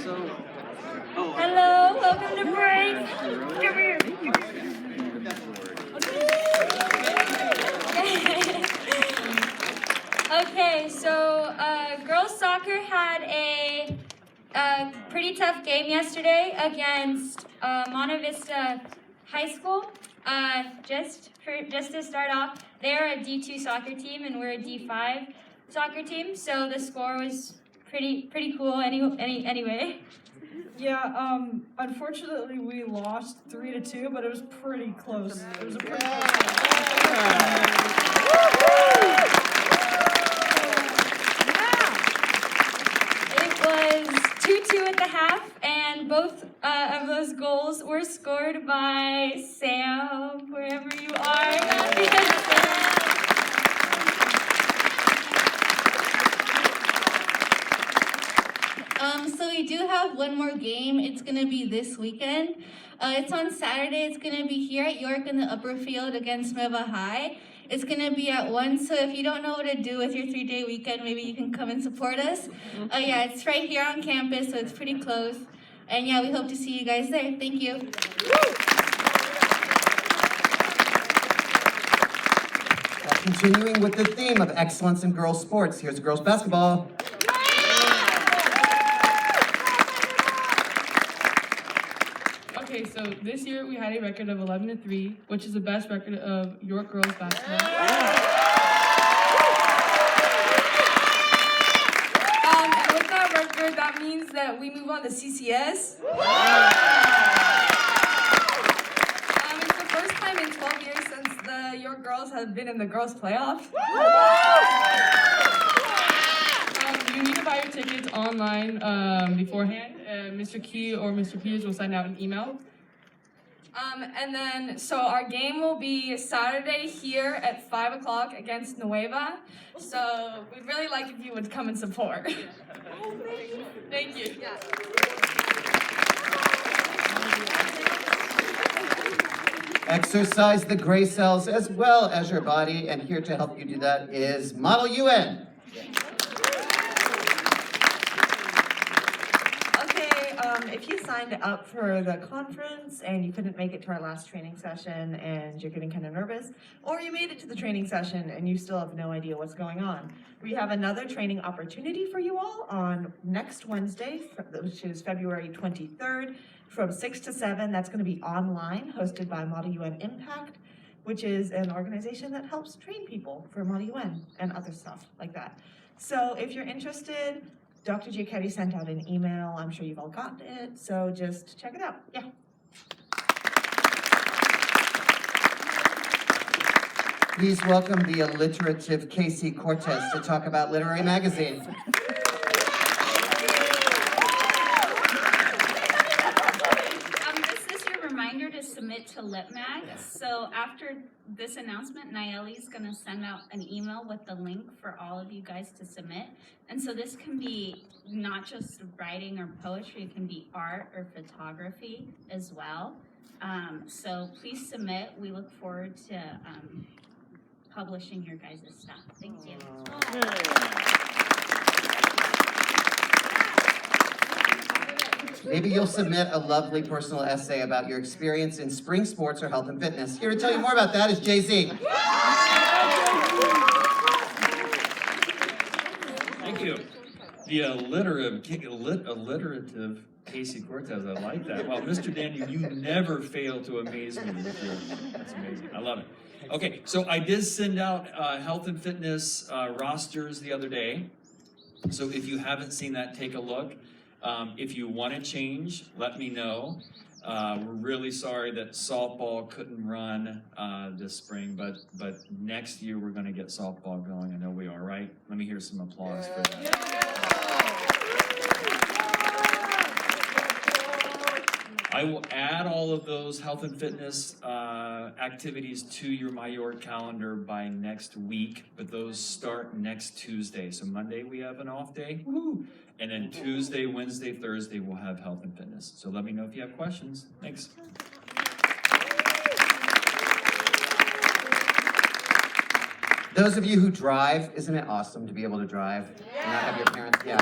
Hello, welcome to break. Come here. Okay, so girls soccer had a pretty tough game yesterday against Monte Vista High School. Just to start off, they're a D2 soccer team and we're a D5 soccer team, so the score was pretty cool anyway. Yeah, unfortunately we lost 3-2, but it was pretty close. It was a pretty close game. It was 2-2 at the half, and both of those goals were scored by Sam, wherever you are. So we do have one more game. It's going to be this weekend. It's on Saturday. It's going to be here at York in the upper field against Meva High. It's going to be at 1, so if you don't know what to do with your 3-day weekend, maybe you can come and support us. Yeah, it's right here on campus, so it's pretty close. And yeah, we hope to see you guys there. Thank you. Continuing with the theme of excellence in girls' sports, here's girls' basketball. Okay, so this year we had a record of 11-3, which is the best record of York girls basketball. And with that record, that means that we move on to CCS. It's the first time in 12 years since the York girls have been in the girls' playoffs. You need to buy your tickets online beforehand. Mr. Key or Mr. Peters will send out an email. And then, so our game will be Saturday here at 5 o'clock against Nueva. So we'd really like if you would come and support. Thank you. Exercise the gray cells as well as your body, and here to help you do that is Model UN. If you signed up for the conference and you couldn't make it to our last training session and you're getting kind of nervous, or you made it to the training session and you still have no idea what's going on, we have another training opportunity for you all on next Wednesday, which is February 23rd, from 6 to 7. That's going to be online, hosted by Model UN Impact, which is an organization that helps train people for Model UN and other stuff like that. So if you're interested, Dr. Giacchetti sent out an email. I'm sure you've all gotten it, so just check it out. Yeah. Please welcome the alliterative Casey Cortez to talk about Literary Magazine. This is your reminder to submit to LitMag. So after this announcement, Nayeli's going to send out an email with the link for all of you guys to submit. And so this can be not just writing or poetry, it can be art or photography as well. So please submit. We look forward to publishing your guys' stuff. Thank you. Maybe you'll submit a lovely personal essay about your experience in spring sports or health and fitness. Here to tell you more about that is Jay-Z. Thank you. The alliterative Casey Cortez, I like that. Well, Mr. Daniel, you never fail to amaze me with your, that's amazing. I love it. Okay, so I did send out health and fitness rosters the other day. So if you haven't seen that, take a look. If you want to change, let me know. We're really sorry that softball couldn't run this spring, but next year we're going to get softball going. I know we are, right? Let me hear some applause for that. I will add all of those health and fitness activities to your MyYork calendar by next week, but those start next Tuesday. So Monday we have an off day, woo! And then Tuesday, Wednesday, Thursday we'll have health and fitness. So let me know if you have questions. Thanks. Those of you who drive, isn't it awesome to be able to drive? And not have your parents, yeah.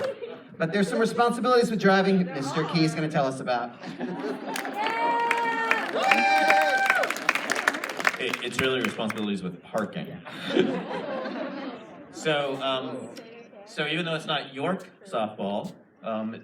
But there's some responsibilities with driving Mr. Key is going to tell us about. It's really responsibilities with parking. So even though it's not York softball,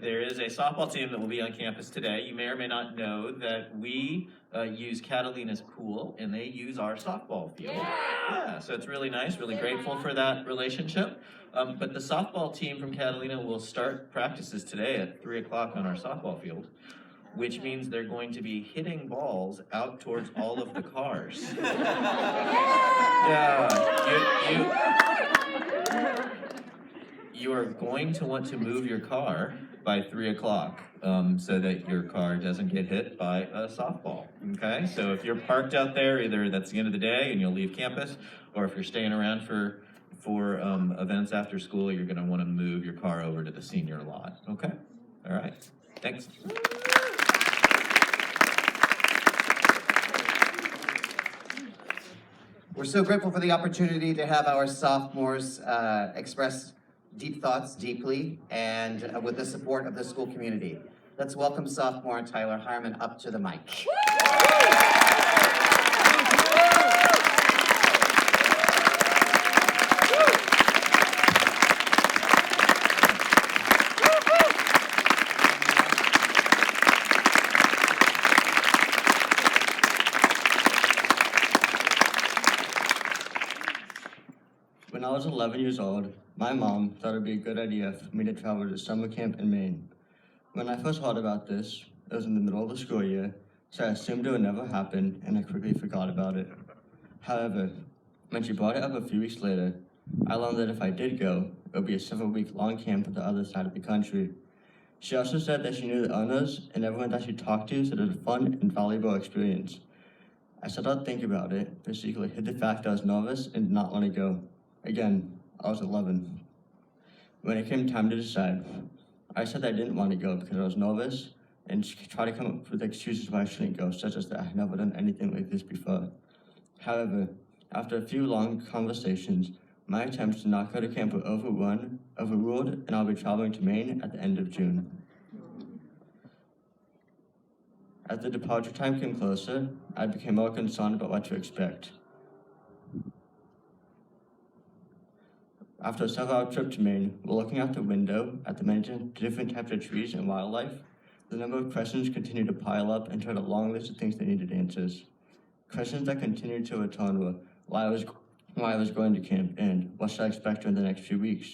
there is a softball team that will be on campus today. You may or may not know that we use Catalina's pool, and they use our softball field. Yeah, so it's really nice, really grateful for that relationship. But the softball team from Catalina will start practices today at 3 o'clock on our softball field, which means they're going to be hitting balls out towards all of the cars. You are going to want to move your car by 3 o'clock so that your car doesn't get hit by a softball, okay? So if you're parked out there, either that's the end of the day and you'll leave campus, or if you're staying around for events after school, you're gonna wanna move your car over to the senior lot, okay? All right, thanks. We're so grateful for the opportunity to have our sophomores express deep thoughts deeply and with the support of the school community. Let's welcome sophomore Tyler Hyman up to the mic. When I was 11 years old, my mom thought it would be a good idea for me to travel to summer camp in Maine. When I first heard about this, it was in the middle of the school year, so I assumed it would never happen, and I quickly forgot about it. However, when she brought it up a few weeks later, I learned that if I did go, it would be a several-week-long camp on the other side of the country. She also said that she knew the owners, and everyone that she talked to said it was a fun and valuable experience. I said I'd think about it, but secretly hid the fact that I was nervous and did not want to go. Again, I was 11. When it came time to decide, I said I didn't want to go because I was nervous and tried to come up with excuses why I shouldn't go, such as that I had never done anything like this before. However, after a few long conversations, my attempts to not go to camp were overruled, and I'll be traveling to Maine at the end of June. As the departure time came closer, I became more concerned about what to expect. After a several-hour trip to Maine, while looking out the window at the many different types of trees and wildlife, the number of questions continued to pile up and tried a long list of things that needed answers. Questions that continued to return were why I was going to camp and what should I expect during the next few weeks.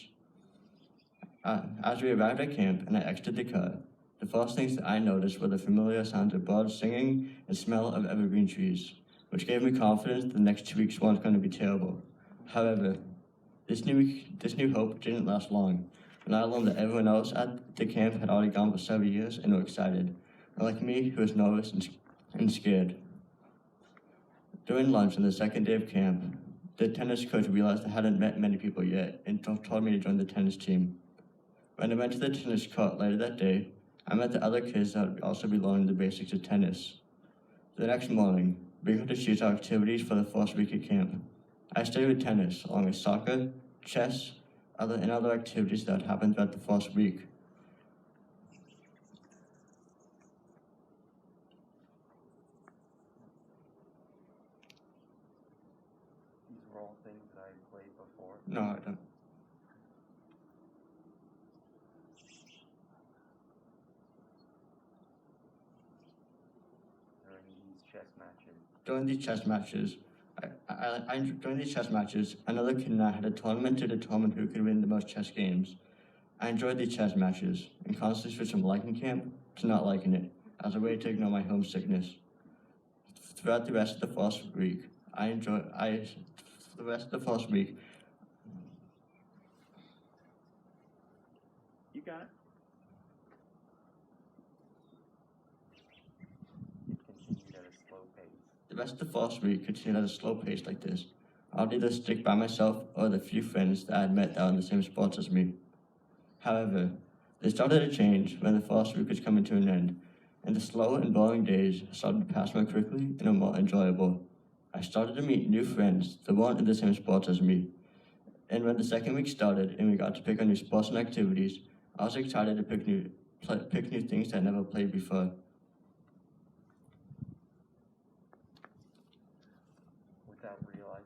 As we arrived at camp and I exited the car, the first things that I noticed were the familiar sounds of birds singing and smell of evergreen trees, which gave me confidence that the next 2 weeks weren't going to be terrible. However, this new hope didn't last long, and I learned that everyone else at the camp had already gone for several years and were excited, unlike me, who was nervous and scared. During lunch on the second day of camp, the tennis coach realized I hadn't met many people yet and told me to join the tennis team. When I went to the tennis court later that day, I met the other kids that would also be learning the basics of tennis. The next morning, we got to choose our activities for the first week at camp. I studied with tennis, along with soccer, chess, and other activities that happened throughout the first week. These were all things that I played before? No, I don't. During these chess matches, during these chess matches, another kid and I had a tournament to determine who could win the most chess games. I enjoyed these chess matches and constantly switched from liking camp to not liking it as a way to ignore my homesickness. Throughout the rest of the first week, You got it. The rest of the first week continued at a slow pace like this. I'd either stick by myself or the few friends that I had met that were in the same sports as me. However, this started to change when the first week was coming to an end, and the slow and boring days started to pass more quickly and were more enjoyable. I started to meet new friends that weren't in the same sports as me. And when the second week started and we got to pick our new sports and activities, I was excited to pick new things that I never played before.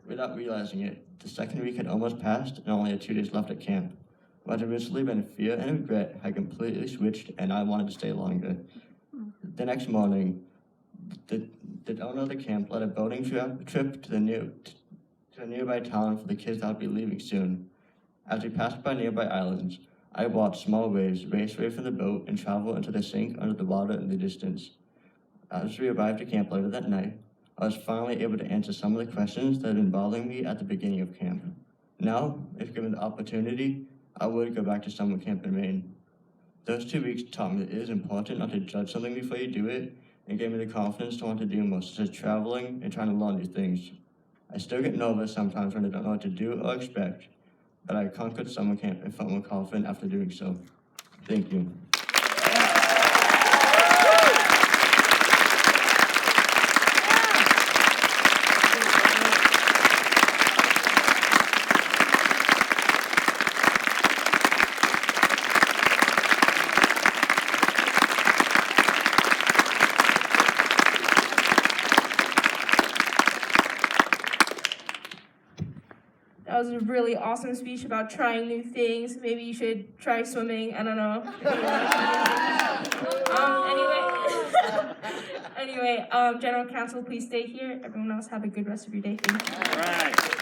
Without realizing it, the second week had almost passed and only had 2 days left at camp. What had originally been fear and regret had completely switched, and I wanted to stay longer. The next morning, the owner of the camp led a boating trip to a nearby town for the kids that would be leaving soon. As we passed by nearby islands, I watched small waves race away from the boat and travel into the sink under the water in the distance. As we arrived at camp later that night, I was finally able to answer some of the questions that had been bothering me at the beginning of camp. Now, if given the opportunity, I would go back to summer camp in Maine. Those 2 weeks taught me that it is important not to judge something before you do it, and gave me the confidence to want to do more, such as traveling and trying to learn new things. I still get nervous sometimes when I don't know what to do or expect, but I conquered summer camp and felt more confident after doing so. Thank you. That was a really awesome speech about trying new things. Maybe you should try swimming. I don't know. Anyway, General Counsel, please stay here. Everyone else have a good rest of your day. Thank you. All right.